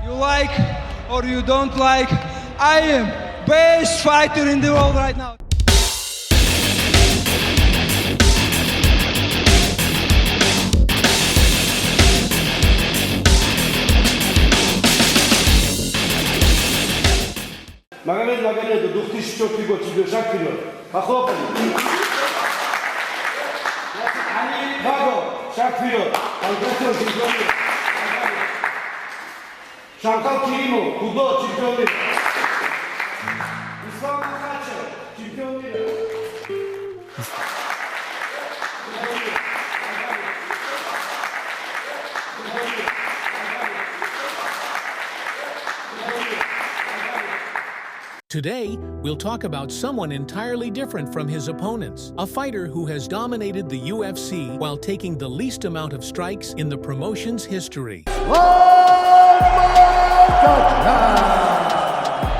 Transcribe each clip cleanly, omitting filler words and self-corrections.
You like or you don't like, I am best fighter in the world right now. Магомед, до 2004 год тебе шаг вперед. Похлопали. Шаг вперед. Шанкал Киримов, Худо, чемпион мира. Ислам Макхачев, чемпион мира. Today, we'll talk about someone entirely different from his opponents, a fighter who has dominated the UFC while taking the least amount of strikes in the promotion's history.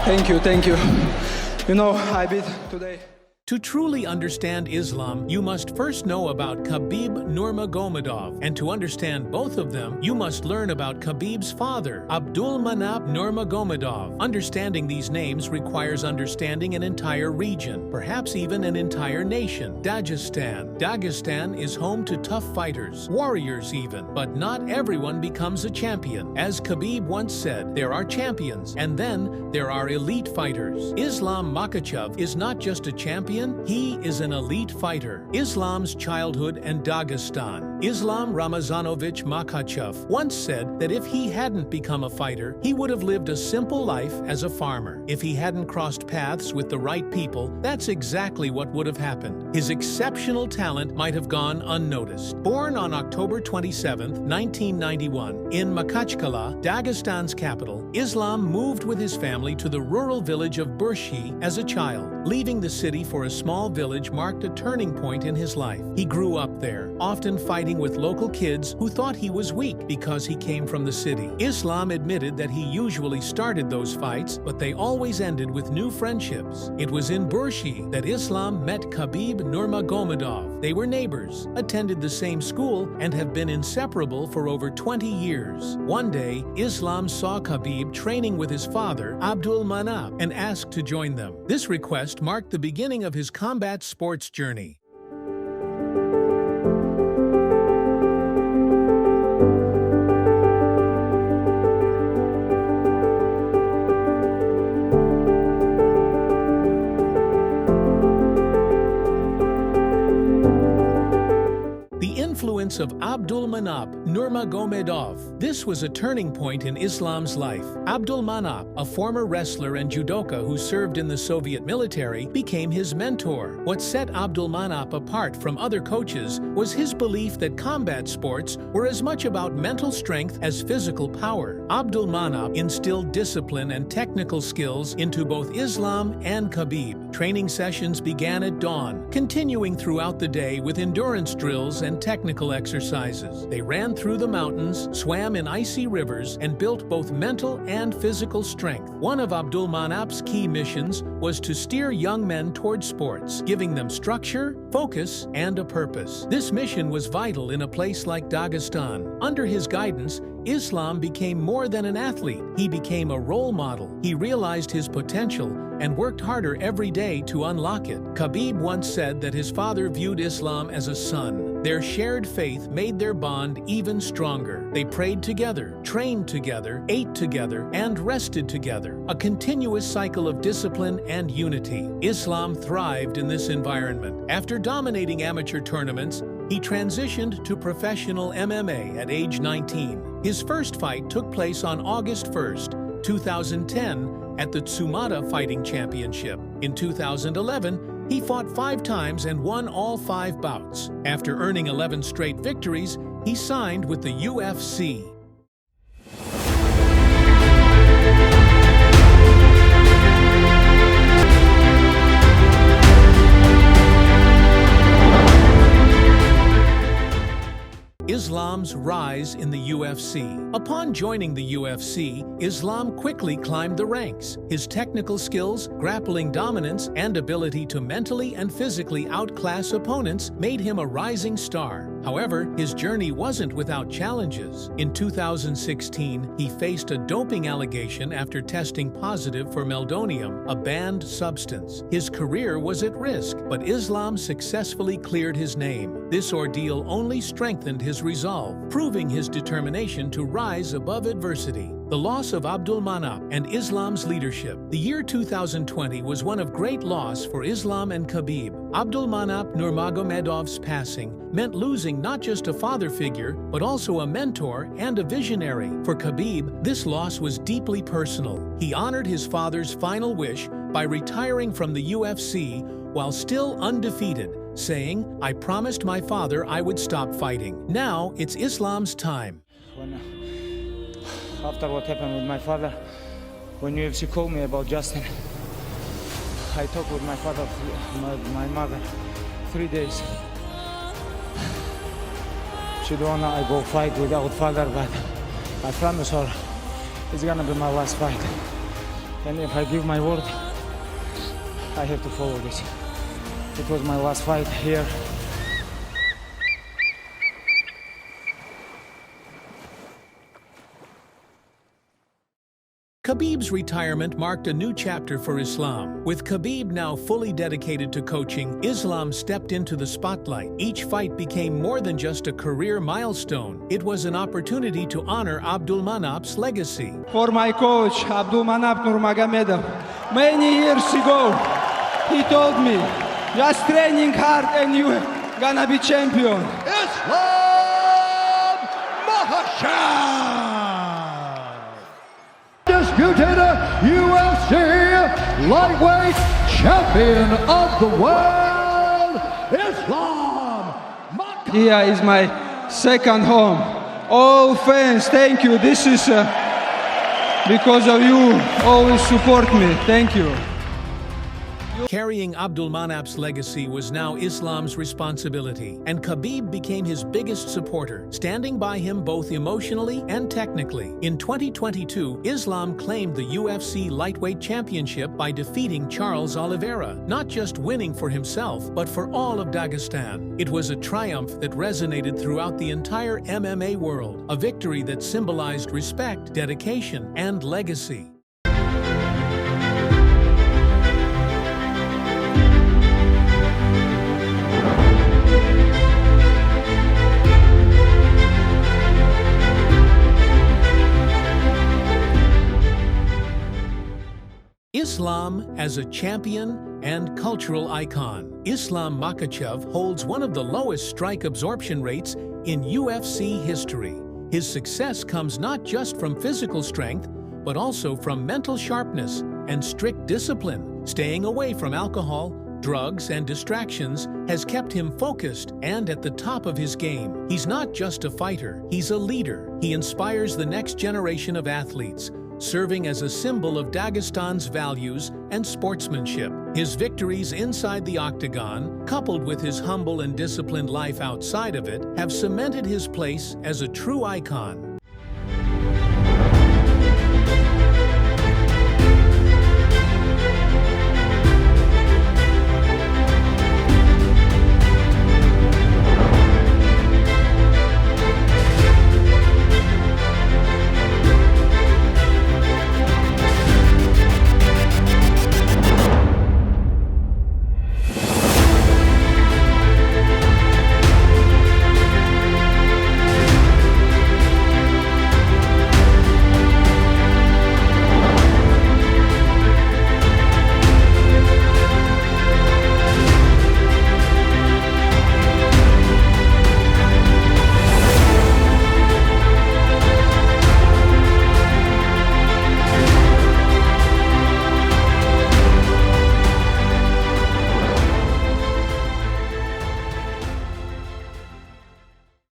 Thank you. You know, I beat today. To truly understand Islam, you must first know about Khabib Nurmagomedov, and to understand both of them, you must learn about Khabib's father, Abdulmanap Nurmagomedov. Understanding these names requires understanding an entire region, perhaps even an entire nation, Dagestan. Dagestan is home to tough fighters, warriors even, but not everyone becomes a champion. As Khabib once said, there are champions, and then there are elite fighters. Islam Makhachev is not just a champion, he is an elite fighter. Islam's childhood and Dagestan. Islam Ramazanovich Makhachev once said that if he hadn't become a fighter, he would have lived a simple life as a farmer. If he hadn't crossed paths with the right people, that's exactly what would have happened. His exceptional talent might have gone unnoticed. Born on October 27, 1991, in Makhachev, Dagestan's capital, Islam moved with his family to the rural village of Burshi as a child. Leaving the city for a small village marked a turning point in his life. He grew up there, often fighting with local kids who thought he was weak because he came from the city. Islam admitted that he usually started those fights, but they always ended with new friendships. It was in Burshi that Islam met Khabib Nurmagomedov. They were neighbors, attended the same school, and have been inseparable for over 20 years. One day, Islam saw Khabib training with his father, Abdulmanap, and asked to join them. This request marked the beginning of his combat sports journey. The influence of Abdulmanap Nurmagomedov. This was a turning point in Islam's life. Abdulmanap, a former wrestler and judoka who served in the Soviet military, became his mentor. What set Abdulmanap apart from other coaches was his belief that combat sports were as much about mental strength as physical power. Abdulmanap instilled discipline and technical skills into both Islam and Khabib. Training sessions began at dawn, continuing throughout the day with endurance drills and technical exercises. They ran through the mountains, swam in icy rivers, and built both mental and physical strength. One of Abdulmanap's key missions was to steer young men toward sports, giving them structure, focus, and a purpose. This mission was vital in a place like Dagestan. Under his guidance, Islam became more than an athlete. He became a role model. He realized his potential and worked harder every day to unlock it. Khabib once said that his father viewed Islam as a son. Their shared faith made their bond even stronger. They prayed together, trained together, ate together, and rested together. A continuous cycle of discipline and unity. Islam thrived in this environment. After dominating amateur tournaments, he transitioned to professional MMA at age 19. His first fight took place on August 1, 2010, at the Tsumata Fighting Championship. In 2011, he fought 5 times and won all 5 bouts. After earning 11 straight victories, he signed with the UFC. Islam's rise in the UFC. Upon joining the UFC, Islam quickly climbed the ranks. His technical skills, grappling dominance, and ability to mentally and physically outclass opponents made him a rising star. However, his journey wasn't without challenges. In 2016, he faced a doping allegation after testing positive for meldonium, a banned substance. His career was at risk, but Islam successfully cleared his name. This ordeal only strengthened his resolve, proving his determination to rise above adversity. The loss of Abdulmanap and Islam's leadership. The year 2020 was one of great loss for Islam and Khabib. Abdulmanap Nurmagomedov's passing meant losing not just a father figure, but also a mentor and a visionary. For Khabib, this loss was deeply personal. He honored his father's final wish by retiring from the UFC while still undefeated, saying, "I promised my father I would stop fighting. Now it's Islam's time." After what happened with my father, when UFC called me about Justin, I talked with my father, my mother, 3 days. She don't wanna I go fight without father, but I promise her it's gonna be my last fight. And if I give my word, I have to follow this. It was my last fight here. Khabib's retirement marked a new chapter for Islam. With Khabib now fully dedicated to coaching, Islam stepped into the spotlight. Each fight became more than just a career milestone. It was an opportunity to honor Abdulmanap's legacy. For my coach, Abdulmanap Nurmagomedov, many years ago, he told me, just training hard and you're gonna be champion. Islam Makhachev! Disputed UFC lightweight champion of the world, Islam Makhachev! Here is my second home. All fans, thank you. This is because of you. Always support me. Thank you. Carrying Abdulmanap's legacy was now Islam's responsibility, and Khabib became his biggest supporter, standing by him both emotionally and technically. In 2022, Islam claimed the UFC lightweight championship by defeating Charles Oliveira, not just winning for himself, but for all of Dagestan. It was a triumph that resonated throughout the entire MMA world, a victory that symbolized respect, dedication, and legacy. Islam as a champion and cultural icon. Islam Makhachev holds one of the lowest strike absorption rates in UFC history. His success comes not just from physical strength, but also from mental sharpness and strict discipline. Staying away from alcohol, drugs, and distractions has kept him focused and at the top of his game. He's not just a fighter, he's a leader. He inspires the next generation of athletes, serving as a symbol of Dagestan's values and sportsmanship. His victories inside the octagon, coupled with his humble and disciplined life outside of it, have cemented his place as a true icon.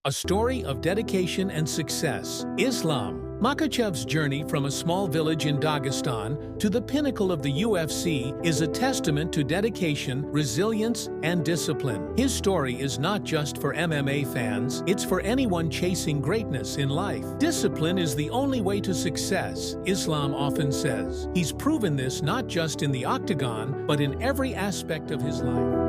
A story of dedication and success. Islam Makhachev's journey from a small village in Dagestan to the pinnacle of the UFC is a testament to dedication, resilience, and discipline. His story is not just for MMA fans, it's for anyone chasing greatness in life. Discipline is the only way to success, Islam often says. He's proven this not just in the octagon, but in every aspect of his life.